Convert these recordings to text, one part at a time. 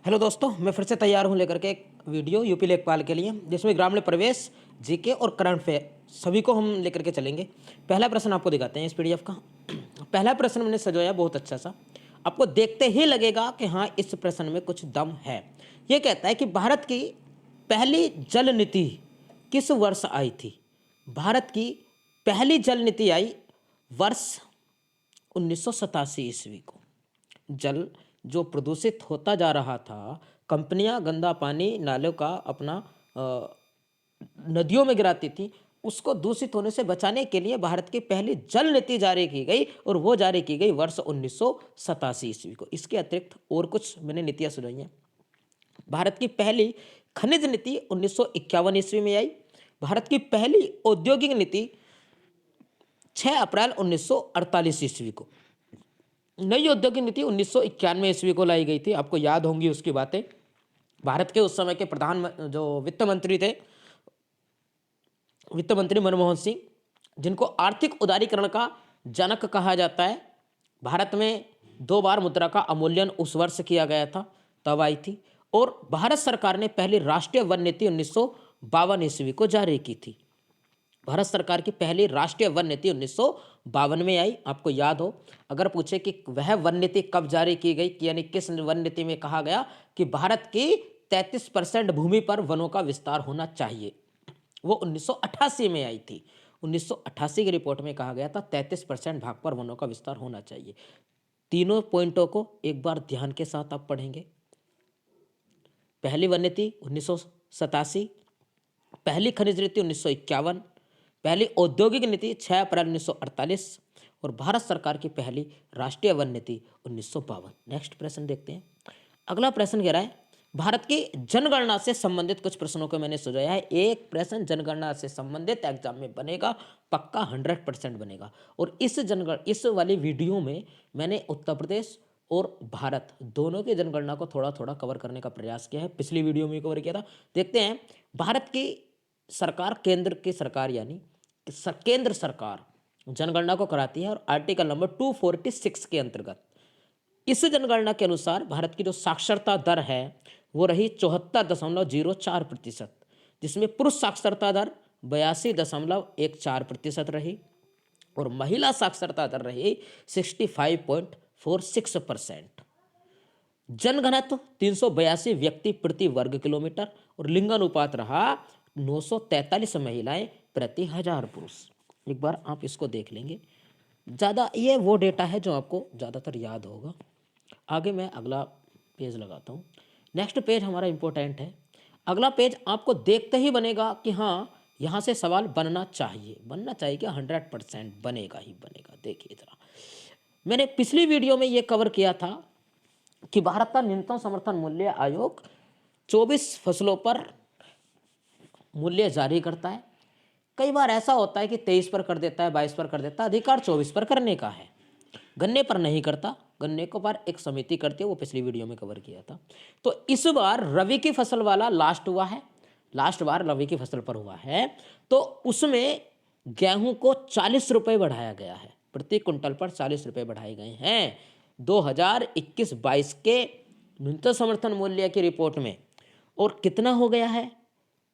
Hello दोस्तों, मैं फिर से तैयार हूँ लेकर के एक वीडियो यूपी लेखपाल के लिए, जिसमें ग्रामीण प्रवेश, जीके और करंट अफेयर सभी को हम लेकर के चलेंगे। पहला प्रश्न आपको दिखाते हैं इस पीडीएफ का। पहला प्रश्न मैंने सजाया बहुत अच्छा सा, आपको देखते ही लगेगा कि हाँ, इस प्रश्न में कुछ दम है। ये कहता है कि भारत की पहली जल नीति किस वर्ष आई थी? भारत की पहली जल नीति आई वर्ष 1987 ईस्वी को। जल जो प्रदूषित होता जा रहा था, कंपनियां गंदा पानी नालों का अपना नदियों में गिराती थी, उसको दूषित होने से बचाने के लिए भारत की पहली जल नीति जारी की गई और वो जारी की गई वर्ष 1987 ईस्वी को। इसके अतिरिक्त और कुछ मैंने नीतियां सुनाई हैं। भारत की पहली खनिज नीति 1951 ईस्वी में आई। भारत की पहली औद्योगिक नीति 6 अप्रैल 1948 ईस्वी को। नई औद्योगिक नीति 1991 ईस्वी को लाई गई थी, आपको याद होंगी उसकी बातें। भारत के उस समय के प्रधान जो वित्त मंत्री थे, वित्त मंत्री मनमोहन सिंह, जिनको आर्थिक उदारीकरण का जनक कहा जाता है। भारत में 2 बार मुद्रा का अवमूल्यन उस वर्ष किया गया था, तब आई थी। और भारत सरकार ने पहली राष्ट्रीय वन नीति 1952 ईस्वी को जारी की थी। भारत सरकार की पहली राष्ट्रीय वन नीति 1952 में आई, आपको याद हो। अगर पूछे कि वह वन नीति कब जारी की गई, यानी किस वन नीति में कहा गया कि भारत की 33% भूमि पर वनों का विस्तार होना चाहिए, वो 1988 में आई थी। 1988 की रिपोर्ट में कहा गया था 33% भाग पर वनों का विस्तार होना चाहिए। तीनों पॉइंटों को एक बार ध्यान के साथ आप पढ़ेंगे। पहली वन नीति 1987, पहली खनिज नीति 1951, पहली औद्योगिक नीति 6 अप्रैल 1948 और भारत सरकार की पहली राष्ट्रीय वन नीति 1952। नेक्स्ट प्रश्न देखते हैं। अगला प्रश्न कह रहा है, भारत की जनगणना से संबंधित कुछ प्रश्नों को मैंने सुझाया है। एक प्रश्न जनगणना से संबंधित एग्जाम में बनेगा, पक्का 100% बनेगा। और इस वाली वीडियो में मैंने उत्तर प्रदेश और भारत दोनों की जनगणना को थोड़ा थोड़ा कवर करने का प्रयास किया है। पिछली वीडियो में कवर किया था। देखते हैं, भारत की सरकार, केंद्र की सरकार यानी केंद्र सरकार जनगणना को कराती है और आर्टिकल नंबर 246 के अंतर्गत इस जनगणना के अनुसार भारत की जो साक्षरता दर है वो रही 74.04%, जिसमें पुरुष साक्षरता दर 82.14% रही और महिला साक्षरता दर रही 65.46%। जनघनत्व 382 व्यक्ति प्रति वर्ग किलोमीटर और लिंगानुपात रहा 943 महिलाएं प्रति 1000 पुरुष। एक बार आप इसको देख लेंगे, ज़्यादा ये वो डेटा है जो आपको ज़्यादातर याद होगा। आगे मैं अगला पेज लगाता हूँ। नेक्स्ट पेज हमारा इम्पोर्टेंट है। अगला पेज आपको देखते ही बनेगा कि हाँ, यहाँ से सवाल बनना चाहिए क्या? 100% बनेगा ही बनेगा। देखिए जरा, मैंने पिछली वीडियो में ये कवर किया था कि भारत का न्यूनतम समर्थन मूल्य आयोग 24 फसलों पर मूल्य जारी करता है। कई बार ऐसा होता है कि 23 पर कर देता है, 22 पर कर देता है, अधिकार 24 पर करने का है, गन्ने पर नहीं करता। गन्ने को पर एक समिति करती है, वो पिछली वीडियो में कवर किया था। तो इस बार रवि की फसल वाला लास्ट हुआ है, लास्ट बार रवि की फसल पर हुआ है, तो उसमें गेहूं को 40 रुपये बढ़ाया गया है, प्रति क्विंटल पर 40 रुपये बढ़ाए गए हैं 2021-22 के न्यूनतम समर्थन मूल्य की रिपोर्ट में। और कितना हो गया है?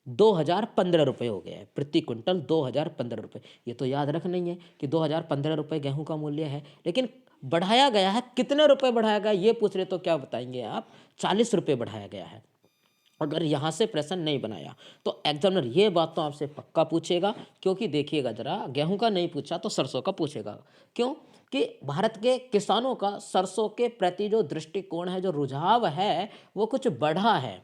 2015 रुपये हो गया है प्रति क्विंटल, 2015 रुपये। ये तो याद रखना ही है कि 2015 रुपये गेहूं का मूल्य है, लेकिन बढ़ाया गया है। कितने रुपए बढ़ाया गया ये पूछ रहे तो क्या बताएंगे आप? 40 रुपये बढ़ाया गया है। अगर यहाँ से प्रश्न नहीं बनाया तो एग्जामिनर ये बात तो आपसे पक्का पूछेगा, क्योंकि देखिएगा जरा, गेहूं का नहीं पूछा तो सरसों का पूछेगा। क्यों? कि भारत के किसानों का सरसों के प्रति जो दृष्टिकोण है, जो रुझाव है, वो कुछ बढ़ा है।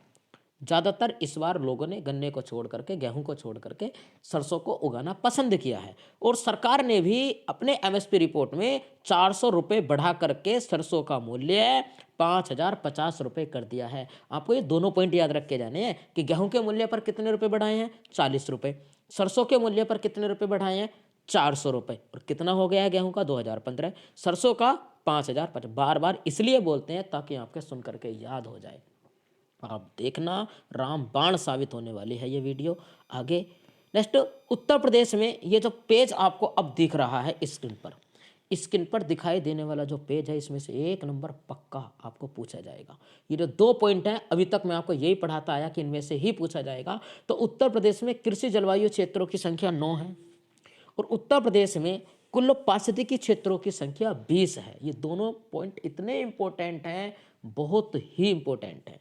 ज़्यादातर इस बार लोगों ने गन्ने को छोड़ करके, गेहूं को छोड़ करके सरसों को उगाना पसंद किया है। और सरकार ने भी अपने एमएसपी रिपोर्ट में 400 रुपये बढ़ा करके सरसों का मूल्य 5050 रुपये कर दिया है। आपको ये दोनों पॉइंट याद रख के जाने हैं कि गेहूं के मूल्य पर कितने रुपये बढ़ाए हैं? 40 रुपये। सरसों के मूल्य पर कितने रुपये बढ़ाए हैं? 400 रुपये। और कितना हो गया है गेहूं का? 2015। सरसों का 5050। बार बार इसलिए बोलते हैं ताकि आपके सुन करके याद हो जाए। आप देखना, रामबाण साबित होने वाली है ये वीडियो। आगे नेक्स्ट, उत्तर प्रदेश में ये जो पेज आपको अब दिख रहा है स्क्रीन पर, स्क्रीन पर दिखाई देने वाला जो पेज है इसमें से एक नंबर पक्का आपको पूछा जाएगा। ये जो 2 पॉइंट हैं अभी तक मैं आपको यही पढ़ाता आया कि इनमें से ही पूछा जाएगा। तो उत्तर प्रदेश में कृषि जलवायु क्षेत्रों की संख्या 9 है और उत्तर प्रदेश में कुल पारिस्थितिकी क्षेत्रों की संख्या 20 है। ये दोनों पॉइंट इतने इंपॉर्टेंट हैं, बहुत ही इंपॉर्टेंट हैं।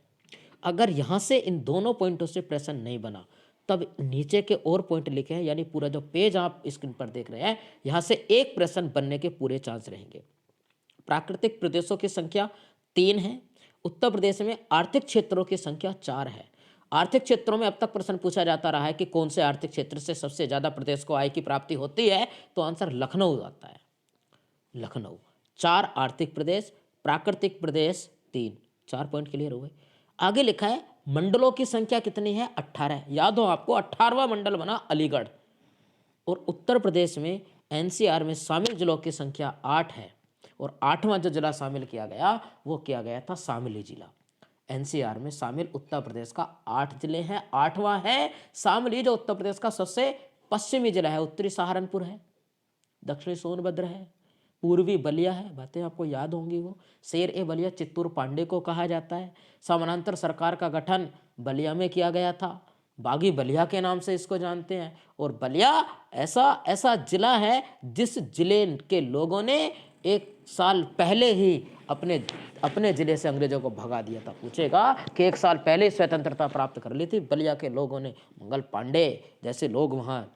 अगर यहाँ से इन दोनों पॉइंटों से प्रश्न नहीं बना तब नीचे के और पॉइंट लिखे हैं, यानी पूरा जो पेज आप स्क्रीन पर देख रहे हैं यहाँ से एक प्रश्न बनने के पूरे चांस रहेंगे। प्राकृतिक प्रदेशों की संख्या 3 है। उत्तर प्रदेश में आर्थिक क्षेत्रों की संख्या 4 है। आर्थिक क्षेत्रों में अब तक प्रश्न पूछा जाता रहा है कि कौन से आर्थिक क्षेत्र से सबसे ज्यादा प्रदेश को आय की प्राप्ति होती है, तो आंसर लखनऊ आता है। लखनऊ। 4 आर्थिक प्रदेश, प्राकृतिक प्रदेश 3, 4 पॉइंट क्लियर हुए। आगे लिखा है मंडलों की संख्या कितनी है? 18। याद हो आपको 18वां मंडल बना अलीगढ़। और उत्तर प्रदेश में एनसीआर में शामिल जिलों की संख्या 8 है और 8वां जो जिला शामिल किया गया वो किया गया था शामली जिला। एनसीआर में शामिल उत्तर प्रदेश का 8 जिले हैं, 8वां है शामली, जो उत्तर प्रदेश का सबसे पश्चिमी जिला है। उत्तरी सहारनपुर है, दक्षिणी सोनभद्र है, पूर्वी बलिया है, बातें आपको याद होंगी। वो शेर ए बलिया चित्तूर पांडे को कहा जाता है। समानांतर सरकार का गठन बलिया में किया गया था, बागी बलिया के नाम से इसको जानते हैं। और बलिया ऐसा जिला है जिस जिले के लोगों ने 1 साल पहले ही अपने जिले से अंग्रेजों को भगा दिया था। पूछेगा कि 1 साल पहले ही स्वतंत्रता प्राप्त कर ली थी बलिया के लोगों ने। मंगल पांडे जैसे लोग वहाँ।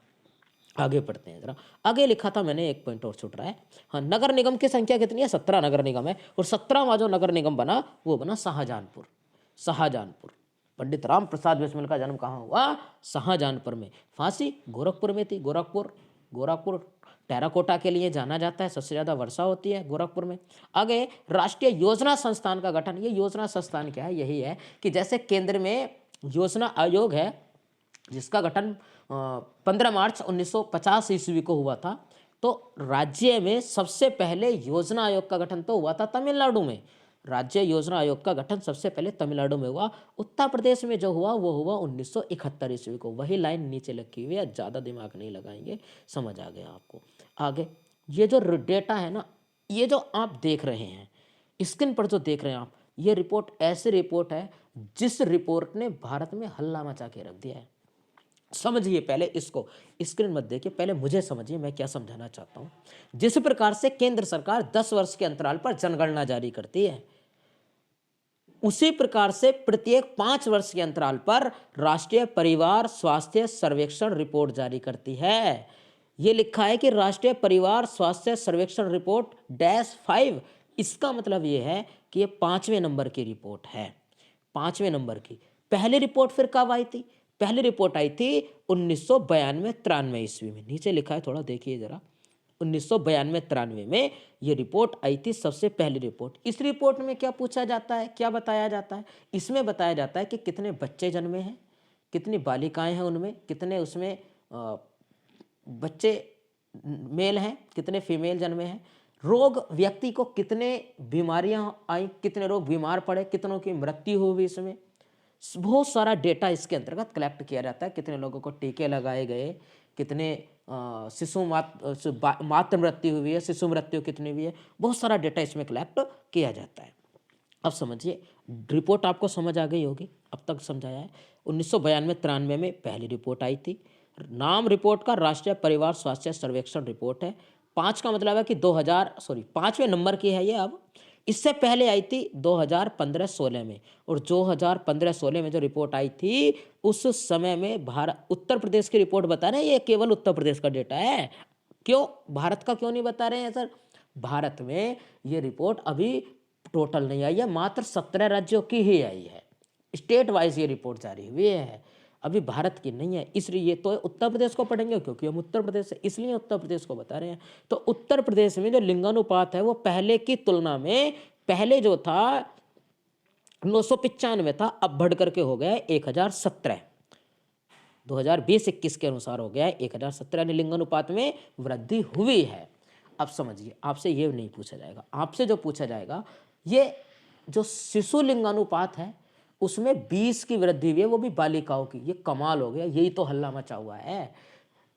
आगे पढ़ते हैं जरा। आगे लिखा था मैंने, एक पॉइंट और छूट रहा है। हाँ, नगर निगम की संख्या कितनी है? 17 नगर निगम है और 17वां जो नगर निगम बना वो बना शाहजहानपुर। शाहजहानपुर। पंडित राम प्रसाद बिस्मिल का जन्म कहाँ हुआ? शाहजहानपुर में। फांसी गोरखपुर में थी। गोरखपुर टेराकोटा के लिए जाना जाता है, सबसे ज्यादा वर्षा होती है गोरखपुर में। आगे राष्ट्रीय योजना संस्थान का गठन। ये योजना संस्थान क्या है? यही है कि जैसे केंद्र में योजना आयोग है जिसका गठन 15 मार्च 1950 ईस्वी को हुआ था, तो राज्य में सबसे पहले योजना आयोग का गठन तो हुआ था तमिलनाडु में। राज्य योजना आयोग का गठन सबसे पहले तमिलनाडु में हुआ। उत्तर प्रदेश में जो हुआ वो हुआ 1971 ईस्वी को। वही लाइन नीचे लिखी हुई है, ज़्यादा दिमाग नहीं लगाएंगे, समझ आ गया आपको। आगे ये जो डेटा है ना, ये जो आप देख रहे हैं स्क्रीन पर, जो देख रहे हैं आप, ये रिपोर्ट ऐसी रिपोर्ट है जिस रिपोर्ट ने भारत में हल्ला मचा के रख दिया है। समझिए पहले इसको, स्क्रीन मत देखिए, पहले मुझे समझिए मैं क्या समझाना चाहता हूं। जिस प्रकार से केंद्र सरकार 10 वर्ष के अंतराल पर जनगणना जारी करती है, उसी प्रकार से प्रत्येक 5 वर्ष के अंतराल पर राष्ट्रीय परिवार स्वास्थ्य सर्वेक्षण रिपोर्ट जारी करती है। यह लिखा है कि राष्ट्रीय परिवार स्वास्थ्य सर्वेक्षण रिपोर्ट -5। इसका मतलब यह है कि यह 5वें नंबर की रिपोर्ट है, 5वें नंबर की। पहली रिपोर्ट फिर कब आई थी? पहली रिपोर्ट आई थी 1992-93 ईस्वी में। नीचे लिखा है, थोड़ा देखिए जरा। 1992-93 में ये रिपोर्ट आई थी, सबसे पहली रिपोर्ट। इस रिपोर्ट में क्या पूछा जाता है, क्या बताया जाता है? इसमें बताया जाता है कि कितने बच्चे जन्मे हैं, कितनी बालिकाएं हैं उनमें, कितने उसमें बच्चे मेल हैं, कितने फीमेल जन्मे हैं, रोग व्यक्ति को कितने बीमारियां आई, कितने लोग बीमार पड़े, कितनों की मृत्यु हुई। इसमें बहुत सारा डेटा इसके अंतर्गत कलेक्ट किया जाता है। कितने लोगों को टीके लगाए गए, कितने मातृ मृत्यु हुई है, शिशु मृत्यु कितनी हुई है, बहुत सारा डेटा इसमें कलेक्ट किया जाता है। अब समझिए, रिपोर्ट आपको समझ आ गई होगी, अब तक समझाया है। 1992-93 में पहली रिपोर्ट आई थी। नाम रिपोर्ट का राष्ट्रीय परिवार स्वास्थ्य सर्वेक्षण रिपोर्ट है। 5 का मतलब है कि 5वें नंबर की है ये। अब इससे पहले आई थी 2015-16 में, और 2015-16 में जो रिपोर्ट आई थी उस समय में उत्तर प्रदेश की रिपोर्ट बता रहे हैं। ये केवल उत्तर प्रदेश का डेटा है। क्यों भारत का क्यों नहीं बता रहे हैं सर? भारत में ये रिपोर्ट अभी टोटल नहीं आई है, मात्र 17 राज्यों की ही आई है। स्टेट वाइज ये रिपोर्ट जारी हुई है, अभी भारत की नहीं है। इसलिए ये तो उत्तर प्रदेश को पढ़ेंगे क्योंकि हम उत्तर प्रदेश से, इसलिए उत्तर प्रदेश को बता रहे हैं। तो उत्तर प्रदेश में जो लिंगानुपात है वो पहले की तुलना में, पहले जो था 995 था, अब बढ़ करके हो गया 1017। 2020-21 के अनुसार हो गया 1017 ने लिंगानुपात में वृद्धि हुई है। अब समझिए, आपसे ये नहीं पूछा जाएगा, आपसे जो पूछा जाएगा ये जो शिशु लिंगानुपात है उसमें 20 की वृद्धि हुई है, वो भी बालिकाओं की। ये कमाल हो गया, यही तो हल्ला मचा हुआ है।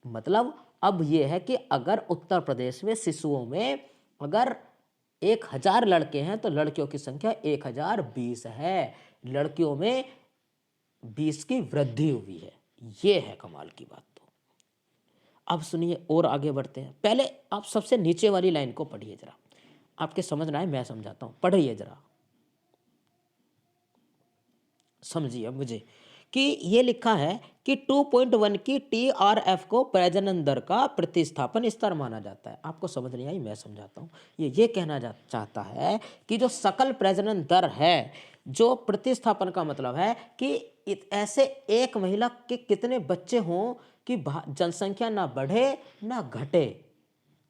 मतलब अब ये है कि अगर उत्तर प्रदेश में शिशुओं में अगर 1000 लड़के हैं तो लड़कियों की संख्या 1020 है, लड़कियों में 20 की वृद्धि हुई है। ये है कमाल की बात। तो अब सुनिए और आगे बढ़ते हैं। पहले आप सबसे नीचे वाली लाइन को पढ़िए जरा, आपके समझ ना आए मैं समझाता हूं, पढ़िए जरा, समझिए मुझे कि ये लिखा है कि 2.1 की TRF को प्रजनन दर का प्रतिस्थापन स्तर माना जाता है। आपको समझ नहीं आई, मैं समझाता हूँ। ये कहना चाहता है कि जो सकल प्रजनन दर है, जो प्रतिस्थापन का मतलब है कि ऐसे एक महिला के कितने बच्चे हों कि जनसंख्या ना बढ़े ना घटे।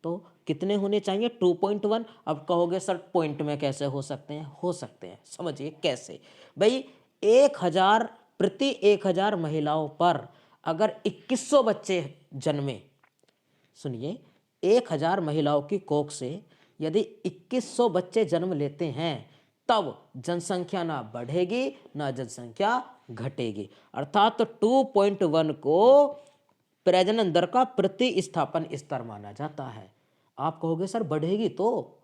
तो कितने होने चाहिए? 2.1। अब कहोगे सर पॉइंट में कैसे हो सकते हैं? हो सकते हैं, समझिए कैसे। भाई 1000 प्रति 1000 महिलाओं पर अगर 2100 बच्चे जन्मे, सुनिए 1000 महिलाओं की कोख से यदि 2100 बच्चे जन्म लेते हैं तब जनसंख्या ना बढ़ेगी ना जनसंख्या घटेगी। अर्थात 2.1 को प्रजनन दर का प्रतिस्थापन स्तर माना जाता है। आप कहोगे सर बढ़ेगी तो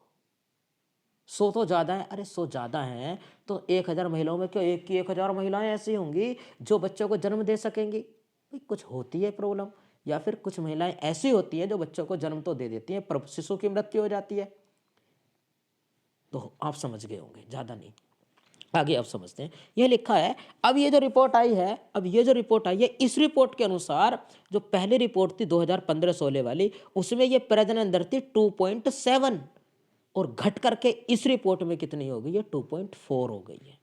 100 तो ज्यादा है। अरे 100 ज्यादा है तो 1000 महिलाओं में क्यों एक की 1000 महिलाएं ऐसी होंगी जो बच्चों को जन्म दे सकेंगी? भाई कुछ होती है प्रॉब्लम, या फिर कुछ महिलाएं ऐसी होती हैं जो बच्चों को जन्म तो दे देती हैं पर शिशु की मृत्यु हो जाती है। तो आप समझ गए होंगे, ज्यादा नहीं, आगे अब समझते हैं। यह लिखा है, अब ये जो रिपोर्ट आई है, इस रिपोर्ट के अनुसार जो पहली रिपोर्ट थी 2015-16 वाली, उसमें ये प्रजनन दर थी 2.7 और घट करके इस रिपोर्ट में कितनी हो गई है? 2.4 हो गई है।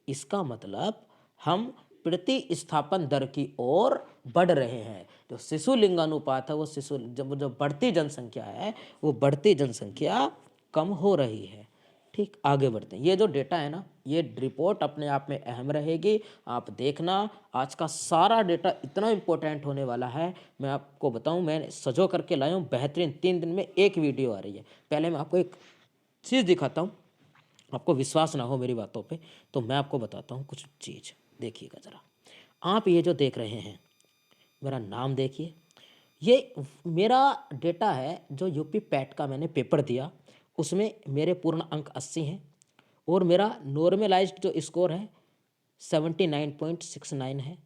इसका मतलब हम प्रतिस्थापन दर की ओर बढ़ रहे हैं। जो शिशु लिंगानुपात है, वो शिशु जो बढ़ती जनसंख्या है, वो बढ़ती जनसंख्या कम हो रही है। ठीक, आगे बढ़ते हैं। ये जो डेटा है ना, ये रिपोर्ट अपने आप में अहम रहेगी। आप देखना, आज का सारा डेटा इतना इंपॉर्टेंट होने वाला है। मैं आपको बताऊं, मैं सजो करके लाया हूँ बेहतरीन। 3 दिन में एक वीडियो आ रही है। पहले मैं आपको एक चीज़ दिखाता हूँ, आपको विश्वास ना हो मेरी बातों पे तो मैं आपको बताता हूँ कुछ चीज़। देखिएगा ज़रा, आप ये जो देख रहे हैं, मेरा नाम देखिए। ये मेरा डेटा है जो यूपी पैट का मैंने पेपर दिया, उसमें मेरे पूर्ण अंक 80 हैं और मेरा नॉर्मलाइज्ड जो स्कोर है 79.69 है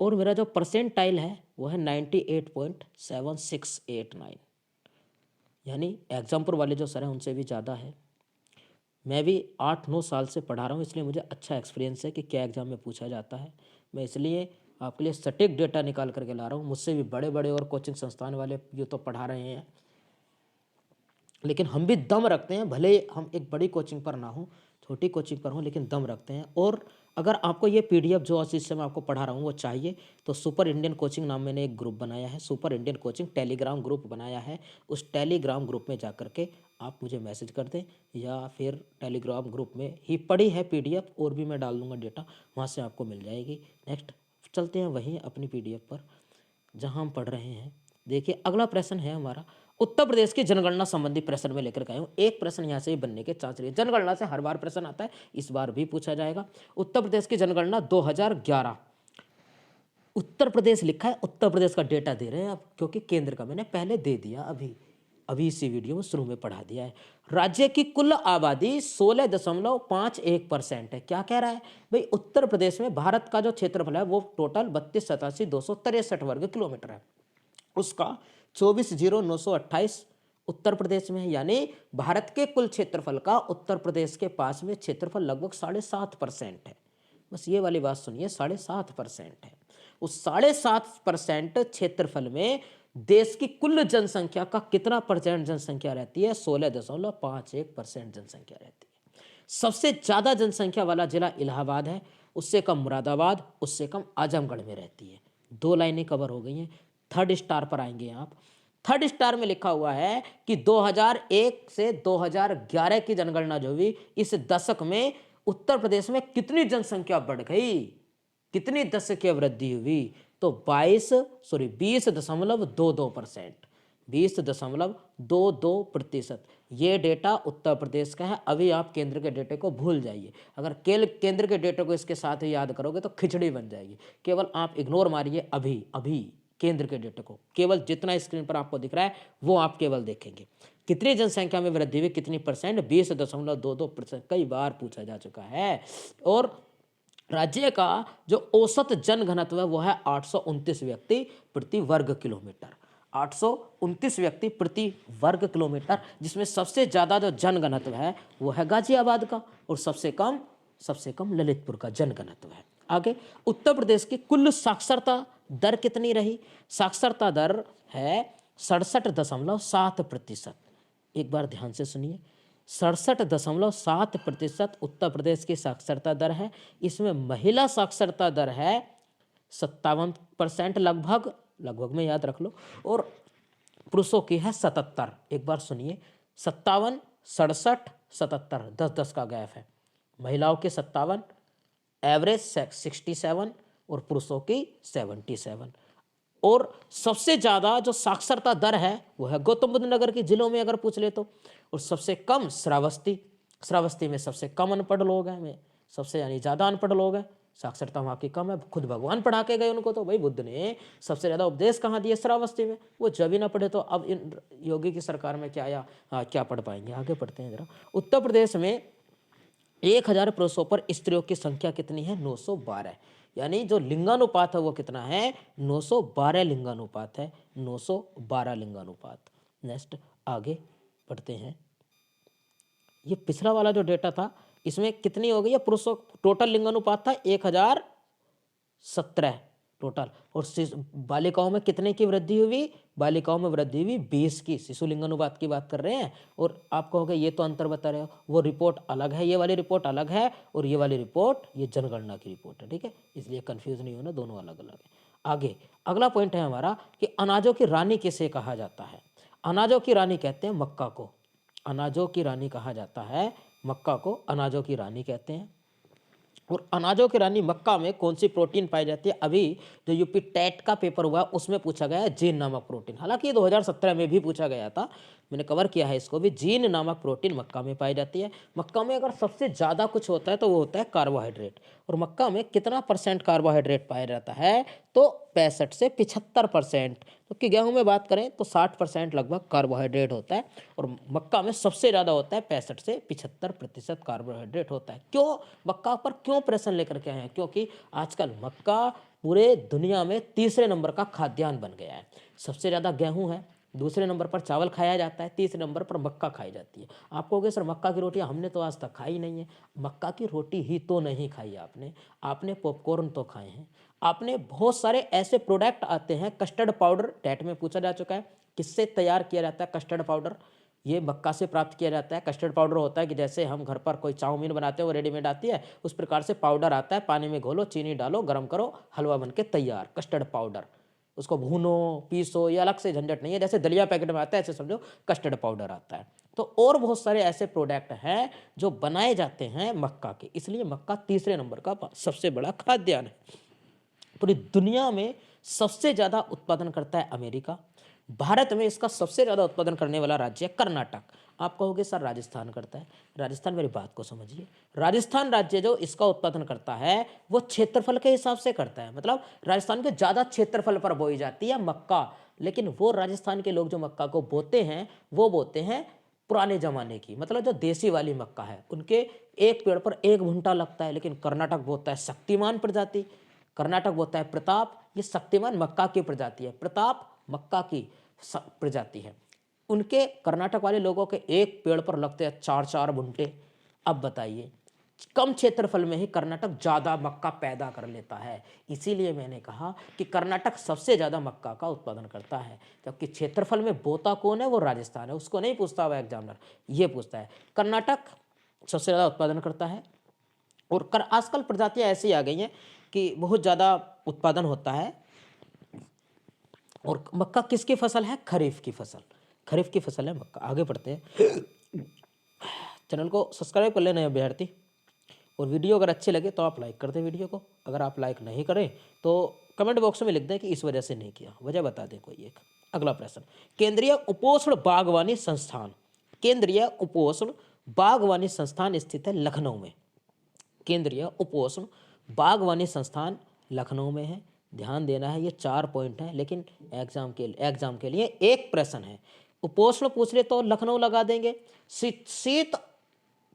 और मेरा जो परसेंटाइल है वो है 98.7689। यानी एग्जामपुर वाले जो सर हैं उनसे भी ज़्यादा है। मैं भी 8-9 साल से पढ़ा रहा हूँ, इसलिए मुझे अच्छा एक्सपीरियंस है कि क्या एग्ज़ाम में पूछा जाता है। मैं इसलिए आपके लिए सटीक डेटा निकाल करके ला रहा हूँ। मुझसे भी बड़े बड़े और कोचिंग संस्थान वाले ये तो पढ़ा रहे हैं, लेकिन हम भी दम रखते हैं। भले हम एक बड़ी कोचिंग पर ना हो, छोटी कोचिंग पर हो, लेकिन दम रखते हैं। और अगर आपको ये PDF जो चीज़ से मैं आपको पढ़ा रहा हूँ वो चाहिए तो सुपर इंडियन कोचिंग नाम मैंने एक ग्रुप बनाया है, super Indian coaching Telegram group बनाया है। उस टेलीग्राम ग्रुप में जा करके आप मुझे मैसेज कर दें, या फिर टेलीग्राम ग्रुप में ही पड़ी है PDF और भी मैं डाल दूँगा डेटा, वहाँ से आपको मिल जाएगी। नेक्स्ट चलते हैं वहीं अपनी PDF पर जहाँ हम पढ़ रहे हैं। देखिए अगला प्रश्न है हमारा, उत्तर प्रदेश की जनगणना संबंधी प्रश्न में लेकर के आया हूँ। एक प्रश्न यहाँ से ही बनने के चांस रही है। जनगणना से हर बार प्रश्न आता है, इस बार भी पूछा जाएगा। उत्तर प्रदेश की जनगणना 2011, उत्तर प्रदेश लिखा है, उत्तर प्रदेश का डेटा दे रहे हैं आप, क्योंकि केंद्र का मैंने पहले दे दिया, अभी इसी वीडियो में शुरू में पढ़ा दिया है। राज्य की कुल आबादी 16.51% है। क्या कह रहा है भाई? उत्तर प्रदेश में भारत का जो क्षेत्रफल है वो टोटल 32,87,263 वर्ग किलोमीटर है, उसका 24,0928 उत्तर प्रदेश में है। यानी भारत के कुल क्षेत्रफल का उत्तर प्रदेश के पास में क्षेत्रफल लगभग 7.5% है। बस ये वाली बात सुनिए, 7.5% है। उस 7.5% क्षेत्रफल में देश की कुल जनसंख्या का कितना परसेंट जनसंख्या रहती है? 16.51% जनसंख्या रहती है। सबसे ज्यादा जनसंख्या वाला जिला इलाहाबाद है, उससे कम मुरादाबाद, उससे कम आजमगढ़ में रहती है। 2 लाइनें कवर हो गई हैं। थर्ड स्टार पर आएंगे आप। थर्ड स्टार में लिखा हुआ है कि 2001 से 2011 की जनगणना जो हुई, इस दशक में उत्तर प्रदेश में कितनी जनसंख्या बढ़ गई, कितनी दशकीय वृद्धि हुई? तो 20.22%, 20.22%। ये डेटा उत्तर प्रदेश का है। अभी आप केंद्र के डेटे को भूल जाइए। अगर केंद्र के डेटे को इसके साथ ही याद करोगे तो खिचड़ी बन जाएगी। केवल आप इग्नोर मारिए अभी केंद्र के डेटे को, केवल जितना स्क्रीन पर आपको दिख रहा है वो आप केवल देखेंगे। कितनी जनसंख्या में वृद्धि हुई, कितनी परसेंट, 20.22%, कई बार पूछा जा चुका है। और राज्य का जो औसत जनघनत्व है वो है 829 व्यक्ति प्रति वर्ग किलोमीटर। 829 व्यक्ति प्रति वर्ग किलोमीटर, जिसमें सबसे ज्यादा जो जनघनत्व है वो है गाजियाबाद का, और सबसे कम ललितपुर का जनघनत्व है। आगे, उत्तर प्रदेश की कुल साक्षरता दर कितनी रही? साक्षरता दर है 67.7%। एक बार ध्यान से सुनिए, 67.7% उत्तर प्रदेश की साक्षरता दर है। इसमें महिला साक्षरता दर है 57% लगभग में याद रख लो, और पुरुषों की है 77। एक बार सुनिए, 57, 67, 77, 10-10 का गैप है। महिलाओं के 57, एवरेज 67, और पुरुषों की 77। और सबसे ज्यादा जो साक्षरता दर है वो है गौतम बुद्ध नगर के जिलों में अगर पूछ ले तो, और सबसे कम श्रावस्ती में सबसे कम अनपढ़ लोग हैं, सबसे यानी ज्यादा अनपढ़ लोग हैं, साक्षरता वहाँ की कम है। खुद भगवान पढ़ा के गए उनको, तो भाई बुद्ध ने सबसे ज्यादा उपदेश कहाँ दिए? श्रावस्ती में। वो जब ही ना पढ़े तो अब इन योगी की सरकार में क्या आया, क्या पढ़ पाएंगे? आगे पढ़ते हैं जरा। उत्तर प्रदेश में 1000 पुरुषों पर स्त्रियों की संख्या कितनी है? 912। यानी जो लिंगानुपात है वो कितना है? 912 लिंगानुपात है, 912 लिंगानुपात। नेक्स्ट आगे बढ़ते हैं। ये पिछला वाला जो डेटा था इसमें कितनी हो गई है पुरुषों? टोटल लिंगानुपात था 1017 टोटल, और बालिकाओं में कितने की वृद्धि हुई? बालिकाओं में वृद्धि हुई 20 की। शिशु लिंगानुपात की बात कर रहे हैं। और आप कहोगे ये तो अंतर बता रहे हो, वो रिपोर्ट अलग है, ये वाली रिपोर्ट अलग है, और ये वाली रिपोर्ट ये जनगणना की रिपोर्ट है, ठीक है, इसलिए कंफ्यूज नहीं होना, दोनों अलग अलग है। आगे अगला पॉइंट है हमारा कि अनाजों की रानी किसे कहा जाता है? अनाजों की रानी कहते हैं मक्का को। अनाजों की रानी कहा जाता है मक्का को, अनाजों की रानी कहते हैं। और अनाजों की रानी मक्का में कौन सी प्रोटीन पाई जाती है? अभी जो यूपी टेट का पेपर हुआ उसमें पूछा गया है जीन नामक प्रोटीन। हालांकि ये 2017 में भी पूछा गया था, मैंने कवर किया है इसको भी। जीन नामक प्रोटीन मक्का में पाई जाती है। मक्का में अगर सबसे ज़्यादा कुछ होता है तो वो होता है कार्बोहाइड्रेट। और मक्का में कितना परसेंट कार्बोहाइड्रेट पाया जाता है? तो 65 से 75%। तो कि गेहूं में बात करें तो 60% लगभग कार्बोहाइड्रेट होता है, और मक्का में सबसे ज़्यादा होता है 65 से 75% कार्बोहाइड्रेट होता है। क्यों मक्का पर क्यों प्रश्न लेकर के आए हैं? क्योंकि आजकल मक्का पूरे दुनिया में तीसरे नंबर का खाद्यान्न बन गया है। सबसे ज़्यादा गेहूं है, दूसरे नंबर पर चावल खाया जाता है, तीसरे नंबर पर मक्का खाई जाती है। आप कहोगे सर मक्का की रोटियां हमने तो आज तक खाई नहीं है। मक्का की रोटी ही तो नहीं खाई आपने पॉपकॉर्न तो खाए हैं, आपने बहुत सारे ऐसे प्रोडक्ट आते हैं। कस्टर्ड पाउडर टेट में पूछा जा चुका है, किससे तैयार किया जाता है कस्टर्ड पाउडर? ये मक्का से प्राप्त किया जाता है। कस्टर्ड पाउडर होता है कि जैसे हम घर पर कोई चाउमीन बनाते हैं वो रेडीमेड आती है, उस प्रकार से पाउडर आता है। पानी में घोलो, चीनी डालो, गर्म करो, हलवा बन के तैयार, कस्टर्ड पाउडर। उसको भूनो पीसो, ये अलग से झंझट नहीं है। जैसे दलिया पैकेट में आता है ऐसे समझो कस्टर्ड पाउडर आता है। तो और बहुत सारे ऐसे प्रोडक्ट हैं जो बनाए जाते हैं मक्का के, इसलिए मक्का तीसरे नंबर का सबसे बड़ा खाद्यान्न है। पूरी दुनिया में सबसे ज़्यादा उत्पादन करता है अमेरिका। भारत में इसका सबसे ज़्यादा उत्पादन करने वाला राज्य है कर्नाटक। आप कहोगे सर राजस्थान करता है। राजस्थान, मेरी बात को समझिए, राजस्थान राज्य जो इसका उत्पादन करता है वो क्षेत्रफल के हिसाब से करता है। मतलब राजस्थान के ज़्यादा क्षेत्रफल पर बोई जाती है मक्का, लेकिन वो राजस्थान के लोग जो मक्का को बोते हैं वो बोते हैं पुराने ज़माने की, मतलब जो देसी वाली मक्का है। उनके एक पेड़ पर एक घंटा लगता है, लेकिन कर्नाटक बोता है शक्तिमान प्रजाति, कर्नाटक बोता है प्रताप। ये शक्तिमान मक्का की प्रजाति है, प्रताप मक्का की प्रजाति है। उनके कर्नाटक वाले लोगों के एक पेड़ पर लगते हैं 4-4 घंटे। अब बताइए, कम क्षेत्रफल में ही कर्नाटक ज़्यादा मक्का पैदा कर लेता है। इसीलिए मैंने कहा कि कर्नाटक सबसे ज़्यादा मक्का का उत्पादन करता है। जबकि क्षेत्रफल में बोता कौन है? वो राजस्थान है। उसको नहीं पूछता हुआ एग्जामिनर, ये पूछता है। कर्नाटक सबसे ज़्यादा उत्पादन करता है। और आजकल प्रजातियाँ ऐसी आ गई हैं कि बहुत ज़्यादा उत्पादन होता है। और मक्का किसकी फसल है? खरीफ की फसल, खरीफ की फसल है मक्का। आगे बढ़ते हैं। चैनल को सब्सक्राइब कर लेना अभ्यर्थी, और वीडियो अगर अच्छे लगे तो आप लाइक कर दें वीडियो को। अगर आप लाइक नहीं करें तो कमेंट बॉक्स में लिख दें कि इस वजह से नहीं किया, वजह बता दें कोई एक। अगला प्रश्न, केंद्रीय उपोष्ण बागवानी संस्थान, केंद्रीय उपोष्ण बागवानी संस्थान स्थित है लखनऊ में। केंद्रीय उपोष्ण बागवानी संस्थान लखनऊ में है। ध्यान देना है, ये 4 पॉइंट हैं, लेकिन एग्जाम के लिए एक प्रश्न है। उपोष्ण पूछ ले तो लखनऊ लगा देंगे, शीत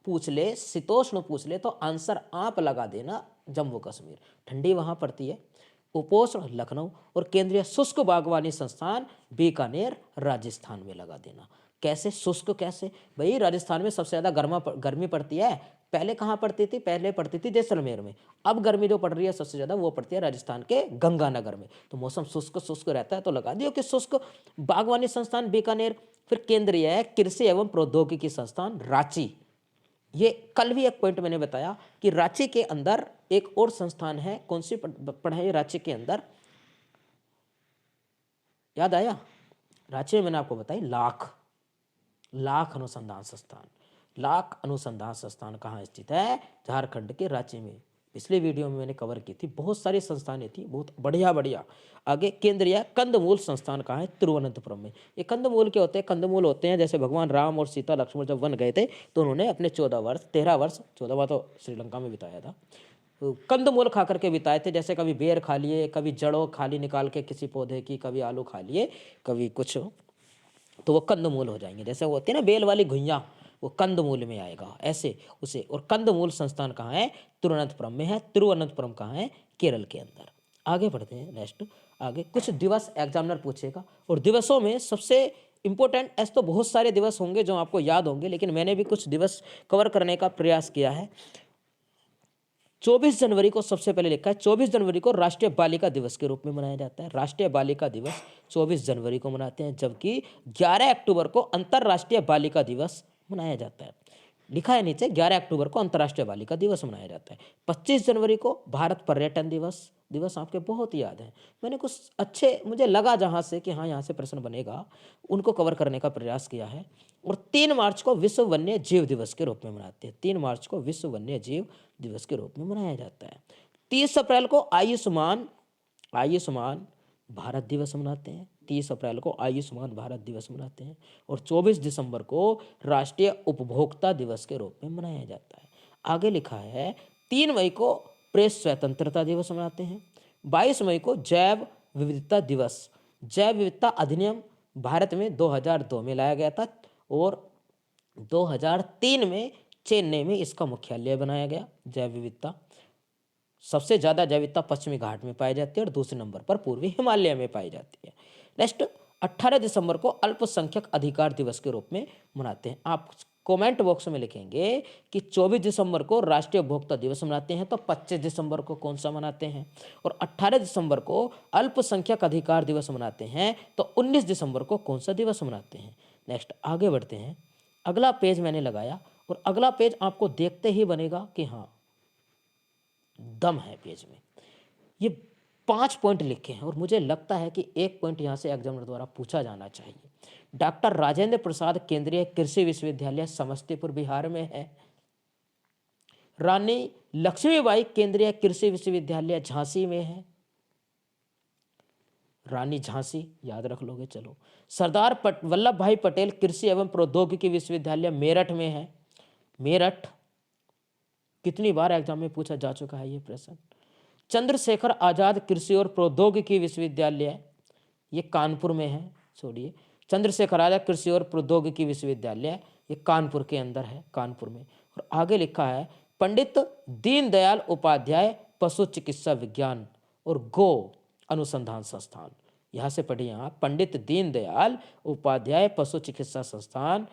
पूछ ले, शीतोष्ण पूछ ले तो आंसर आप लगा देना जम्मू कश्मीर, ठंडी वहां पड़ती है। उपोष्ण लखनऊ, और केंद्रीय शुष्क बागवानी संस्थान बीकानेर राजस्थान में लगा देना। कैसे शुष्क, कैसे भाई, राजस्थान में सबसे ज्यादा गर्मी पड़ती है। पहले कहाँ पड़ती थी? पहले पड़ती थी जैसलमेर में। अब गर्मी जो पड़ रही है सबसे ज्यादा वो पड़ती है राजस्थान के गंगानगर में। तो मौसम शुष्क शुष्क रहता है, तो लगा दियो कि शुष्क बागवानी संस्थान बीकानेर। फिर केंद्रीय कृषि एवं प्रौद्योगिकी संस्थान रांची, ये कल भी एक पॉइंट मैंने बताया कि रांची के अंदर एक और संस्थान है, कौन सी पढ़ाई रांची के अंदर, याद आया? रांची में मैंने आपको बताई लाख अनुसंधान संस्थान। लाख अनुसंधान संस्थान कहाँ स्थित है? झारखंड के रांची में। पिछले वीडियो में मैंने कवर की थी, बहुत सारी संस्थानें थी, बहुत बढ़िया। आगे केंद्रीय कंदमूल संस्थान कहाँ है? तिरुवनंतपुरम में। ये कंदमूल क्या होते हैं? कंदमूल होते हैं जैसे भगवान राम और सीता लक्ष्मण जब वन गए थे तो उन्होंने अपने 13 वर्ष 14वां तो श्रीलंका में बिताया था, कंदमूल खा करके बिताए थे। जैसे कभी बेर खा लिए, कभी जड़ों खाली निकाल के किसी पौधे की, कभी आलू खा लिए, कभी कुछ, तो वो कंदमूल हो जाएंगे। जैसे वो होती है ना बेल वाली घुइयाँ, वो कंदमूल में आएगा ऐसे उसे। और कंदमूल संस्थान कहाँ है? तिरुवनंतपुरम में है। तिरुवनंतपुरम कहाँ है? केरल के अंदर। आगे बढ़ते हैं नेक्स्ट। आगे कुछ दिवस एग्जामिनर पूछेगा, और दिवसों में सबसे इंपॉर्टेंट, ऐसे तो बहुत सारे दिवस होंगे जो आपको याद होंगे, लेकिन मैंने भी कुछ दिवस कवर करने का प्रयास किया है। 24 जनवरी को सबसे पहले लिखा है, 24 जनवरी को राष्ट्रीय बालिका दिवस के रूप में मनाया जाता है। राष्ट्रीय बालिका दिवस 24 जनवरी को मनाते हैं, जबकि 11 अक्टूबर को अंतर्राष्ट्रीय बालिका दिवस मनाया जाता है। लिखा है नीचे 11 अक्टूबर को अंतर्राष्ट्रीय बालिका दिवस मनाया जाता है। 25 जनवरी को भारत पर्यटन दिवस आपके बहुत याद है। मैंने कुछ अच्छे, मुझे लगा जहाँ से कि हाँ यहाँ से प्रश्न बनेगा, उनको कवर करने का प्रयास किया है। और 3 मार्च को विश्व वन्य जीव दिवस के रूप में मनाते हैं। 3 मार्च को विश्व वन्य जीव दिवस के रूप में मनाया जाता है। 30 अप्रैल को आयुष्मान भारत दिवस मनाते हैं। 30 अप्रैल को आयुष्मान भारत दिवस मनाते हैं। और 24 दिसंबर को राष्ट्रीय उपभोक्ता दिवस के रूप में मनाया जाता है। आगे लिखा है 3 मई को प्रेस स्वतंत्रता दिवस मनाते हैं। 22 मई को जैव विविधता दिवस, जैव विविधता अधिनियम भारत में 2002 में लाया गया था, और 2003 में चेन्नई में इसका मुख्यालय बनाया गया। जैव विविधता, सबसे ज्यादा जैव विविधता पश्चिमी घाट में पाई जाती है, और दूसरे नंबर पर पूर्वी हिमालय में पाई जाती है। नेक्स्ट, 18 दिसंबर को अल्पसंख्यक अधिकार दिवस के रूप में मनाते हैं। आप कमेंट बॉक्स में लिखेंगे कि 24 दिसंबर को राष्ट्रीय उपभोक्ता दिवस मनाते हैं, तो 25 दिसंबर को कौन सा मनाते हैं? और 18 दिसंबर को अल्पसंख्यक अधिकार दिवस मनाते हैं, तो 19 दिसंबर को कौन सा दिवस मनाते हैं? नेक्स्ट आगे बढ़ते हैं। अगला पेज मैंने लगाया, और अगला पेज आपको देखते ही बनेगा कि हाँ दम है पेज में। ये 5 पॉइंट लिखे हैं, और मुझे लगता है कि एक पॉइंट यहाँ से एग्जामिनर द्वारा पूछा जाना चाहिए। डॉक्टर राजेंद्र प्रसाद केंद्रीय कृषि विश्वविद्यालय समस्तीपुर बिहार में है। रानी लक्ष्मीबाई केंद्रीय कृषि विश्वविद्यालय झांसी में है। रानी झांसी याद रख लोगे, चलो। सरदार वल्लभ भाई पटेल कृषि एवं प्रौद्योगिकी विश्वविद्यालय मेरठ में है। मेरठ कितनी बार एग्जाम में पूछा जा चुका है ये प्रश्न। चंद्रशेखर आजाद कृषि और प्रौद्योगिकी विश्वविद्यालय, ये कानपुर में है, छोड़िए। चंद्रशेखर आजाद कृषि और प्रौद्योगिकी विश्वविद्यालय, ये कानपुर के अंदर है, कानपुर में। और आगे लिखा है पंडित दीनदयाल उपाध्याय पशु चिकित्सा विज्ञान और गो अनुसंधान संस्थान, यहाँ से पढ़िए आप, पंडित दीनदयाल उपाध्याय पशु चिकित्सा संस्थान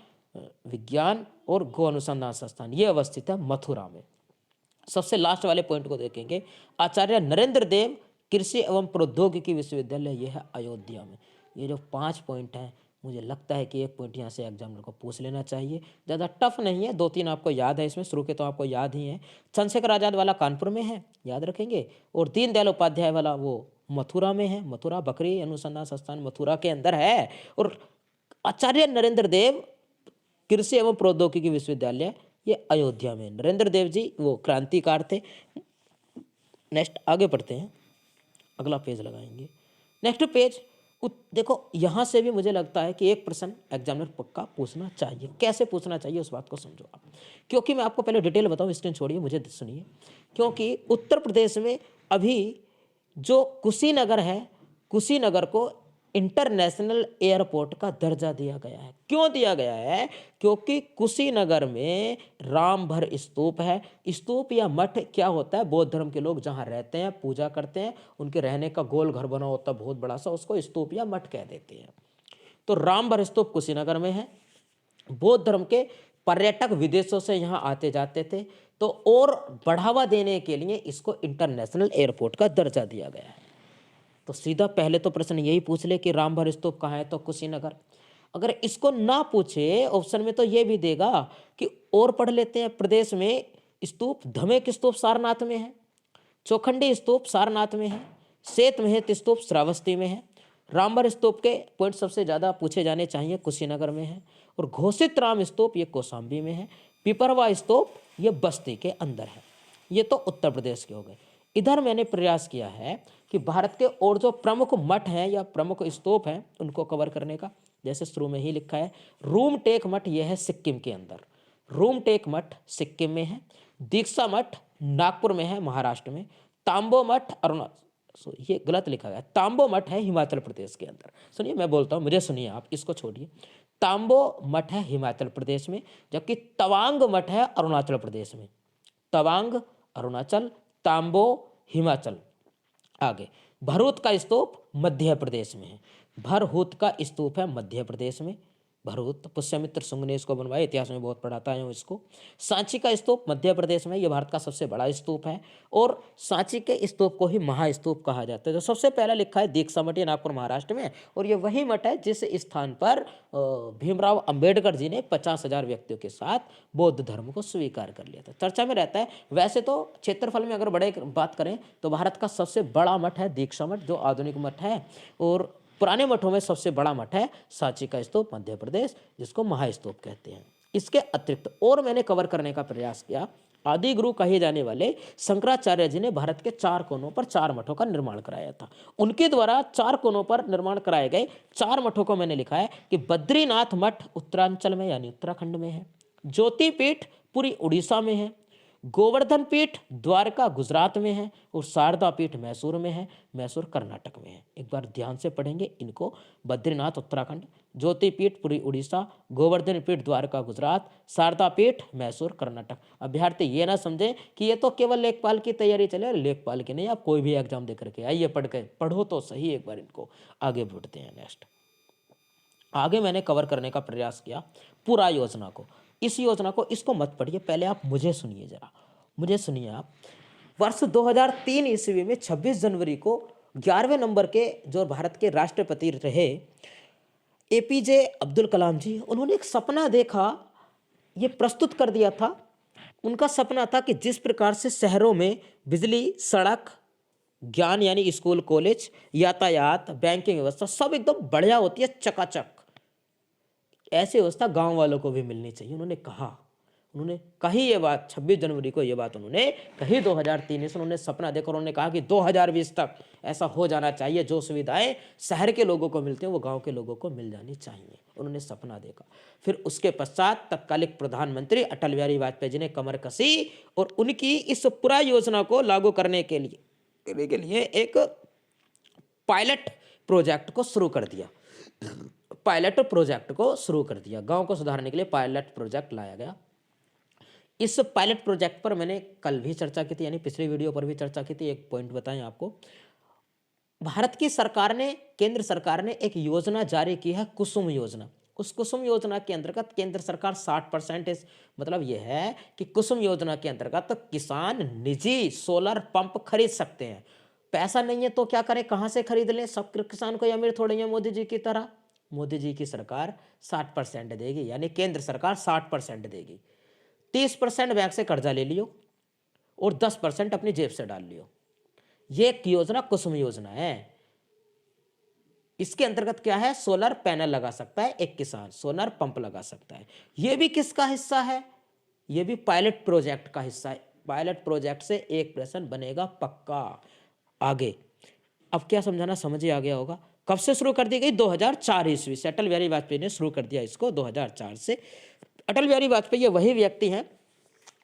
विज्ञान और गो अनुसंधान संस्थान, ये अवस्थित है मथुरा में। सबसे लास्ट वाले पॉइंट को देखेंगे, आचार्य नरेंद्र देव कृषि एवं प्रौद्योगिकी विश्वविद्यालय, यह है अयोध्या में। ये जो 5 पॉइंट हैं, मुझे लगता है कि एक पॉइंट यहाँ से एग्जामिनर को पूछ लेना चाहिए। ज़्यादा टफ नहीं है, 2-3 आपको याद है इसमें, शुरू के तो आपको याद ही है। चंद्रशेखर आजाद वाला कानपुर में है, याद रखेंगे। और दीनदयाल उपाध्याय वाला वो मथुरा में है, मथुरा बकरी अनुसंधान संस्थान मथुरा के अंदर है। और आचार्य नरेंद्र देव कृषि एवं प्रौद्योगिकी विश्वविद्यालय, ये अयोध्या में। नरेंद्र देव जी वो क्रांतिकार थे। नेक्स्ट आगे बढ़ते हैं, अगला पेज लगाएंगे। नेक्स्ट पेज देखो, यहाँ से भी मुझे लगता है कि एक प्रश्न एग्जामिनर पक्का पूछना चाहिए। कैसे पूछना चाहिए उस बात को समझो आप, क्योंकि मैं आपको पहले डिटेल बताऊँ, स्क्रीन छोड़िए, मुझे सुनिए। क्योंकि उत्तर प्रदेश में अभी जो कुशीनगर है, कुशीनगर को इंटरनेशनल एयरपोर्ट का दर्जा दिया गया है। क्यों दिया गया है? क्योंकि कुशीनगर में रामभर स्तूप है। स्तूप या मठ क्या होता है? बौद्ध धर्म के लोग जहाँ रहते हैं, पूजा करते हैं, उनके रहने का गोल घर बना होता है बहुत बड़ा सा, उसको स्तूप या मठ कह देते हैं। तो रामभर स्तूप कुशीनगर में है। बौद्ध धर्म के पर्यटक विदेशों से यहाँ आते जाते थे, तो और बढ़ावा देने के लिए इसको इंटरनेशनल एयरपोर्ट का दर्जा दिया गया है। तो सीधा पहले तो प्रश्न यही पूछ ले कि रामभर स्तूप कहाँ है, तो कुशीनगर। अगर इसको ना पूछे ऑप्शन में तो ये भी देगा कि और पढ़ लेते हैं, प्रदेश में स्तूप, धमेक स्तूप सारनाथ में है, चौखंडी स्तूप सारनाथ में है, श्वेत महत स्तूप श्रावस्ती में है, रामभर स्तूप के पॉइंट सबसे ज़्यादा पूछे जाने चाहिए कुशीनगर में है, और घोषित राम स्तूप ये कौशाम्बी में है, पिपरवा स्तूप ये बस्ती के अंदर है। ये तो उत्तर प्रदेश के हो गए। इधर मैंने प्रयास किया है कि भारत के और जो प्रमुख मठ हैं या प्रमुख स्तूप हैं उनको कवर करने का। जैसे शुरू में ही लिखा है, रूमटेक मठ यह है सिक्किम के अंदर, रूमटेक मठ सिक्किम में है, दीक्षा मठ नागपुर में है महाराष्ट्र में, तांबो मठ ये गलत लिखा गया, तांबो मठ है हिमाचल प्रदेश के अंदर। सुनिए मैं बोलता हूँ, मुझे सुनिए आप, इसको छोड़िए। तांबो मठ है हिमाचल प्रदेश में, जबकि तवांग मठ है अरुणाचल प्रदेश में। तवांग अरुणाचल, तांबो हिमाचल। आगे भरूत का स्तूप मध्य प्रदेश में है, भरहूत का स्तूप है मध्य प्रदेश में। भरूत पुष्यमित्र शुंग ने इसको बनवाया, इतिहास में बहुत पढ़ाता हूँ इसको। सांची का स्तूप मध्य प्रदेश में, यह भारत का सबसे बड़ा स्तूप है, और सांची के स्तूप को ही महास्तूप कहा जाता है। जो सबसे पहला लिखा है दीक्षा मठ, नागपुर महाराष्ट्र में, और ये वही मठ है जिस स्थान पर भीमराव अंबेडकर जी ने 50,000 व्यक्तियों के साथ बौद्ध धर्म को स्वीकार कर लिया था। चर्चा में रहता है। वैसे तो क्षेत्रफल में अगर बड़े बात करें तो भारत का सबसे बड़ा मठ है दीक्षा मठ, जो आधुनिक मठ है, और पुराने मठों में सबसे बड़ा मठ है सांची का स्तूप मध्य प्रदेश, जिसको महास्तूप कहते हैं। इसके अतिरिक्त और मैंने कवर करने का प्रयास किया, आदि गुरु कहे जाने वाले शंकराचार्य जी ने भारत के 4 कोनों पर 4 मठों का निर्माण कराया था। उनके द्वारा 4 कोनों पर निर्माण कराए गए 4 मठों को मैंने लिखा है कि बद्रीनाथ मठ उत्तरांचल में यानी उत्तराखंड में है, ज्योतिपीठ पूरी उड़ीसा में है, गोवर्धन पीठ द्वारका गुजरात में है, और शारदा पीठ मैसूर में है, मैसूर कर्नाटक में है। एक बार ध्यान से पढ़ेंगे इनको, बद्रीनाथ उत्तराखंड, ज्योतिपीठ पूरी उड़ीसा, गोवर्धन पीठ द्वारका गुजरात, शारदा पीठ मैसूर कर्नाटक। अभ्यर्थी ये ना समझे कि ये तो केवल लेखपाल की तैयारी चले, लेखपाल की नहीं, आप कोई भी एग्जाम दे करके आइए, पढ़ो तो सही एक बार इनको। आगे बढ़ते हैं नेक्स्ट। आगे मैंने कवर करने का प्रयास किया पूरा योजना को। इस योजना को, इसको मत पढ़िए, पहले आप मुझे सुनिए, जरा मुझे सुनिए आप। वर्ष 2003 ईस्वी में 26 जनवरी को 11वें नंबर के जो भारत के राष्ट्रपति रहे एपीजे अब्दुल कलाम जी, उन्होंने एक सपना देखा, ये प्रस्तुत कर दिया था। उनका सपना था कि जिस प्रकार से शहरों में बिजली, सड़क, ज्ञान यानी स्कूल कॉलेज, यातायात, बैंकिंग व्यवस्था सब एकदम बढ़िया होती है, चकाचक, ऐसी व्यवस्था गांव वालों को भी मिलनी चाहिए। उन्होंने कही ये बात 26 जनवरी को, ये बात उन्होंने कही 2003 से। उन्होंने सपना देखकर उन्होंने कहा कि 2020 तक ऐसा हो जाना चाहिए, जो सुविधाएं शहर के लोगों को मिलती हैं वो गांव के लोगों को मिल जानी चाहिए। उन्होंने सपना देखा। फिर उसके पश्चात तत्कालिक प्रधानमंत्री अटल बिहारी वाजपेयी जी ने कमर कसी, और उनकी इस पूरा योजना को लागू करने के लिए एक पायलट प्रोजेक्ट को शुरू कर दिया। गांव को सुधारने के लिए पायलट प्रोजेक्ट लाया गया। इस पायलट प्रोजेक्ट पर मैंने कल भी चर्चा की थी, यानी पिछली वीडियो पर भी चर्चा की थी। एक पॉइंट बताएं आपको, भारत की सरकार ने, केंद्र सरकार ने एक योजना जारी की है, कुसुम योजना। उस कुसुम योजना के अंतर्गत केंद्र सरकार 60%, मतलब यह है कि कुसुम योजना के अंतर्गत किसान निजी सोलर पंप खरीद सकते हैं। पैसा नहीं है तो क्या करें, कहां से खरीद लें? सब किसान कोई अमीर थोड़ी है मोदी जी की तरह। मोदी जी की सरकार 60% देगी, यानी केंद्र सरकार 60% देगी। 30% बैंक से कर्जा ले लियो और 10% अपनी जेब से डाल लियो। ये एक योजना कुसुम योजना है। इसके अंतर्गत क्या है, सोलर पैनल लगा सकता है एक किसान, सोलर पंप लगा सकता है। यह भी किसका हिस्सा है? यह भी पायलट प्रोजेक्ट का हिस्सा है। पायलट प्रोजेक्ट से एक पर्सन बनेगा पक्का। आगे अब क्या समझाना, समझ ही आ गया होगा। कब से शुरू कर दी गई? 2004 ईस्वी से। अटल बिहारी वाजपेयी ने शुरू कर दिया इसको 2004 से। अटल बिहारी वाजपेयी वही व्यक्ति हैं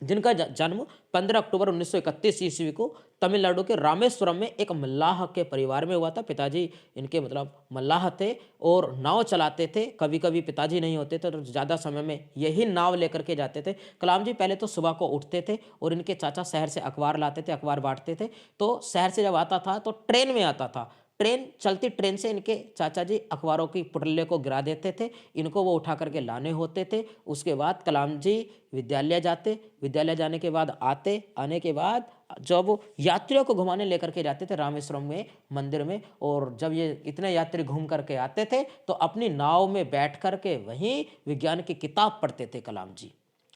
जिनका जन्म 15 अक्टूबर 1931 ईस्वी को तमिलनाडु के रामेश्वरम में एक मल्लाह के परिवार में हुआ था। पिताजी इनके मतलब मल्लाह थे और नाव चलाते थे। कभी कभी पिताजी नहीं होते थे तो ज़्यादा समय में यही नाव लेकर के जाते थे। कलाम जी पहले तो सुबह को उठते थे और इनके चाचा शहर से अखबार लाते थे, अखबार बांटते थे। तो शहर से जब आता था तो ट्रेन में आता था। ट्रेन चलती ट्रेन से इनके चाचा जी अखबारों की पुटल्ले को गिरा देते थे, इनको वो उठा करके लाने होते थे। उसके बाद कलाम जी विद्यालय जाते, विद्यालय जाने के बाद आने के बाद जब यात्रियों को घुमाने लेकर के जाते थे रामेश्वरम में मंदिर में, और जब ये इतने यात्री घूम करके आते थे तो अपनी नाव में बैठ करके वहीं विज्ञान की किताब पढ़ते थे कलाम जी।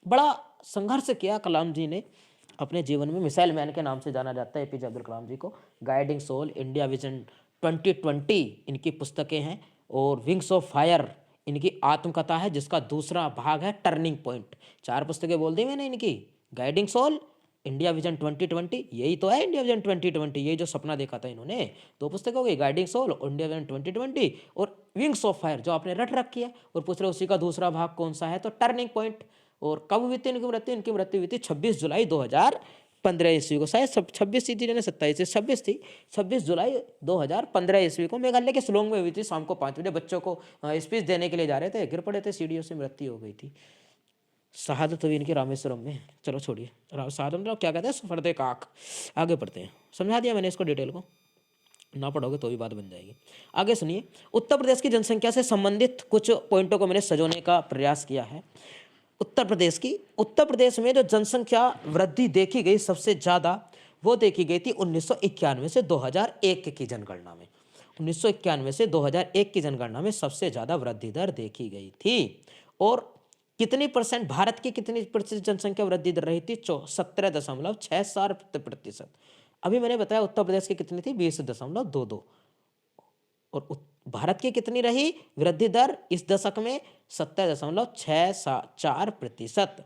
बड़ा संघर्ष किया कलाम जी ने अपने जीवन में। मिसाइल मैन के नाम से जाना जाता है एपीजे अब्दुल कलाम जी को। गाइडिंग सोल, इंडिया विजन 2020 इनकी पुस्तकें हैं, और विंग्स ऑफ फायर इनकी आत्मकथा है जिसका दूसरा भाग है टर्निंग पॉइंट। 4 पुस्तकें बोल दी मैंने इनकी। गाइडिंग सोल, इंडिया विजन 2020, यही तो है इंडिया विजन 2020, यही जो सपना देखा था इन्होंने। 2 पुस्तकें हो गई, गाइडिंग सोल, इंडिया विजन 2020 और विंग्स ऑफ फायर जो आपने रट रखी है। और पूछ रहे उसी का दूसरा भाग कौन सा है, तो टर्निंग पॉइंट। और कब हुई थी इनकी मृत्यु? इनकी मृत्यु हुई थी 26 जुलाई 2015 ईस्वी को। शायद 26 थी, 27 26 थी, 26 जुलाई 2015 ईस्वी को मेघालय के शिलोंग में हुई थी। शाम को 5 बजे बच्चों को स्पीच देने के लिए जा रहे थे, गिर पड़े थे सीढ़ियों से, मृत्यु हो गई थी। शहादत हुई इनकी रामेश्वरम में। चलो छोड़िए, शहादत क्या कहते हैं, सफरदे का आँख। आगे पढ़ते हैं, समझा दिया मैंने इसको डिटेल को, ना पढ़ोगे तो भी बात बन जाएगी। आगे सुनिए, उत्तर प्रदेश की जनसंख्या से संबंधित कुछ पॉइंटों को मैंने सजोने का प्रयास किया है। उत्तर प्रदेश में जो जनसंख्या वृद्धि देखी गई सबसे ज़्यादा, वो देखी गई थी 1991 से 2001 की जनगणना में। 1991 से 2001 की जनगणना में सबसे ज़्यादा वृद्धि दर देखी गई थी। और कितनी परसेंट, भारत की कितनी प्रतिशत जनसंख्या वृद्धि दर रही थी? 17.67%। अभी मैंने बताया उत्तर प्रदेश की कितनी थी? 20.22। और भारत की कितनी रही वृद्धि दर इस दशक में? 70.64%।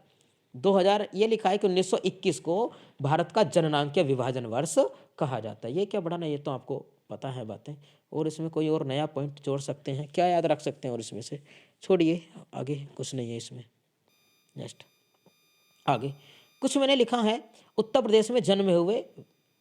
2000 ये लिखा है कि 1921 को भारत का जननांकीय विभाजन वर्ष कहा जाता है। ये क्या बढ़ाना, ये तो आपको पता है बातें। और इसमें कोई और नया पॉइंट जोड़ सकते हैं क्या, याद रख सकते हैं? और इसमें से छोड़िए, आगे कुछ नहीं है इसमें। नेक्स्ट, आगे कुछ मैंने लिखा है। उत्तर प्रदेश में जन्मे हुए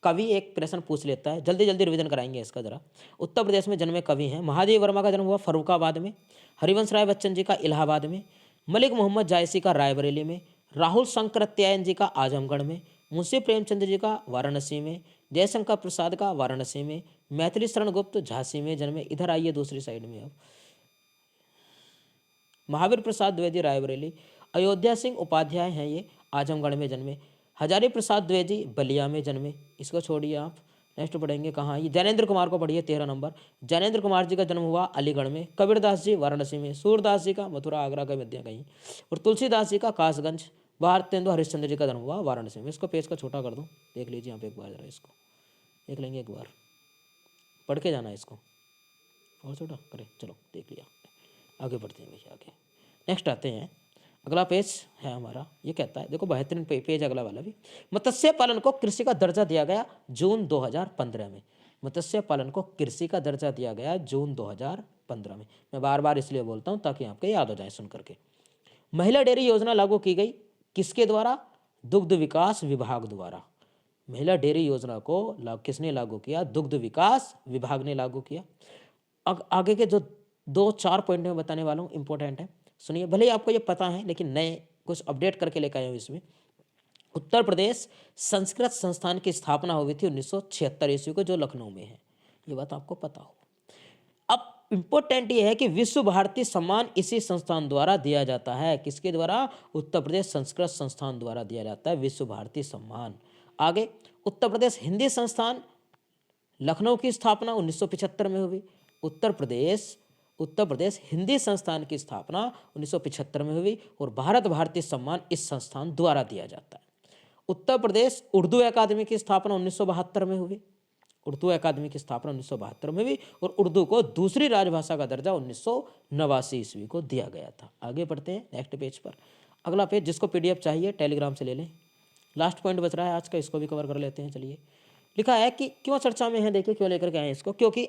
कवि, एक प्रश्न पूछ लेता है, जल्दी जल्दी रिवीजन कराएंगे इसका जरा। उत्तर प्रदेश में जन्मे कवि हैं, महादेव वर्मा का जन्म हुआ फर्रुखाबाद में, हरिवंश राय बच्चन जी का इलाहाबाद में, मलिक मोहम्मद जायसी का रायबरेली में, राहुल शंकरत्यायन जी का आजमगढ़ में, मुंशी प्रेमचंद जी का वाराणसी में, जयशंकर प्रसाद का वाराणसी में, मैथिली शरण गुप्त झांसी में जन्मे। इधर आइए दूसरी साइड में अब, महावीर प्रसाद द्विवेदी रायबरेली, अयोध्या सिंह उपाध्याय हैं ये आजमगढ़ में जन्मे, हजारी प्रसाद द्विवेदी बलिया में जन्मे। इसको छोड़िए आप, नेक्स्ट पढ़ेंगे कहाँ, ये ज्ञानेंद्र कुमार को पढ़िए 13 नंबर। ज्ञानेंद्र कुमार जी का जन्म हुआ अलीगढ़ में, कबीरदास जी वाराणसी में, सूरदास जी का मथुरा आगरा का विद्या कहीं, और तुलसीदास जी का कासगंज, भारतेंदु हरिश्चंद्र जी का जन्म हुआ वाराणसी में। इसको पेज का छोटा कर दूँ, देख लीजिए यहाँ पे एक बार जरा, इसको देख लेंगे एक बार, पढ़ के जाना है इसको, और छोटा करें। चलो देख लिया, आगे बढ़ते हैं भैया आगे। नेक्स्ट आते हैं, अगला पेज है हमारा, ये कहता है, देखो 72 पेज अगला वाला भी। मत्स्य पालन को कृषि का दर्जा दिया गया जून 2015 में। मत्स्य पालन को कृषि का दर्जा दिया गया जून 2015 में। मैं बार बार इसलिए बोलता हूँ ताकि आपके याद हो जाए सुन करके। महिला डेयरी योजना लागू की गई किसके द्वारा? दुग्ध विकास विभाग द्वारा। महिला डेयरी योजना को किसने लागू किया? दुग्ध विकास विभाग ने लागू किया। आगे के जो 2-4 पॉइंट में बताने वाला हूँ, इंपॉर्टेंट है, सुनिए। भले ही आपको ये पता है लेकिन नए कुछ अपडेट करके लेकर आए हूँ इसमें। उत्तर प्रदेश संस्कृत संस्थान की स्थापना हुई थी 1976 ईस्वी को, जो लखनऊ में है, ये बात आपको पता हो। अब इंपॉर्टेंट ये है कि विश्व भारती सम्मान इसी संस्थान द्वारा दिया जाता है। किसके द्वारा? उत्तर प्रदेश संस्कृत संस्थान द्वारा दिया जाता है विश्व भारती सम्मान। आगे, उत्तर प्रदेश हिंदी संस्थान लखनऊ की स्थापना 1975 में हुई। उत्तर प्रदेश हिंदी संस्थान की स्थापना 1975 में हुई और भारत भारती सम्मान इस संस्थान द्वारा दिया जाता है। उत्तर प्रदेश उर्दू अकादमी की स्थापना 1972 में हुई। उर्दू अकादमी की स्थापना 1972 में हुई और उर्दू को दूसरी राजभाषा का दर्जा 1989 ईस्वी को दिया गया था। आगे बढ़ते हैं नेक्स्ट पेज पर। अगला पेज, जिसको पीडीएफ चाहिए टेलीग्राम से ले लें। लास्ट पॉइंट बच रहा है आज का, इसको भी कवर कर लेते हैं। चलिए, लिखा है कि क्यों चर्चा में है, देखिए क्यों लेकर के आए इसको। क्योंकि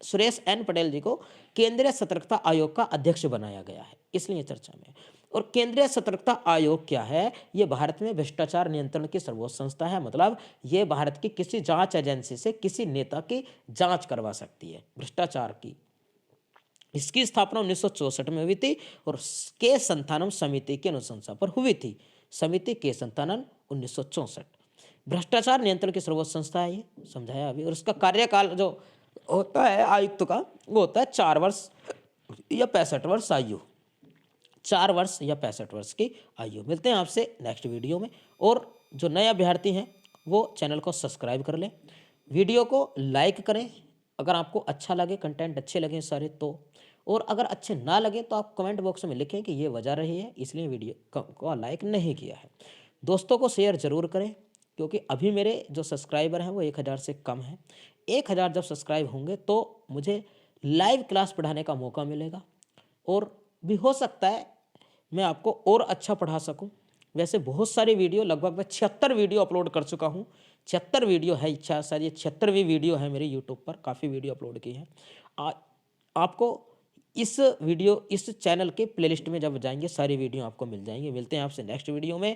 सुरेश एन पटेल जी को केंद्रीय सतर्कता आयोग का अध्यक्ष बनाया गया है, इसलिए चर्चा में। और केंद्रीय सतर्कता आयोग क्या है? ये भारत में भ्रष्टाचार नियंत्रण की सर्वोच्च संस्था है। मतलब ये भारत की किसी जांच एजेंसी से किसी नेता की जांच करवा सकती है भ्रष्टाचार की। इसकी स्थापना 1964 में हुई थी और के संतानम समिति की अनुशंसा पर हुई थी। समिति के संतानम 1964 भ्रष्टाचार नियंत्रण की सर्वोच्च संस्था है, ये समझाया अभी। और उसका कार्यकाल जो होता है आयुक्त का, वो होता है 4 वर्ष या 65 वर्ष आयु, 4 वर्ष या 65 वर्ष की आयु। मिलते हैं आपसे नेक्स्ट वीडियो में। और जो नए अभ्यर्थी हैं वो चैनल को सब्सक्राइब कर लें, वीडियो को लाइक करें अगर आपको अच्छा लगे, कंटेंट अच्छे लगे सारे तो, और अगर अच्छे ना लगे तो आप कमेंट बॉक्स में लिखें कि ये वजह रही है इसलिए वीडियो को लाइक नहीं किया है। दोस्तों को शेयर ज़रूर करें, क्योंकि अभी मेरे जो सब्सक्राइबर हैं वो 1000 से कम हैं। 1000 जब सब्सक्राइब होंगे तो मुझे लाइव क्लास पढ़ाने का मौका मिलेगा, और भी हो सकता है मैं आपको और अच्छा पढ़ा सकूं। वैसे बहुत सारी वीडियो, लगभग मैं 76 वीडियो अपलोड कर चुका हूं। 76 वीडियो है, इच्छा सर ये 76वीं वीडियो है मेरी यूट्यूब पर, काफ़ी वीडियो अपलोड की है। आपको इस चैनल के प्लेलिस्ट में जब जाएंगे सारी वीडियो आपको मिल जाएंगी। मिलते हैं आपसे नेक्स्ट वीडियो में।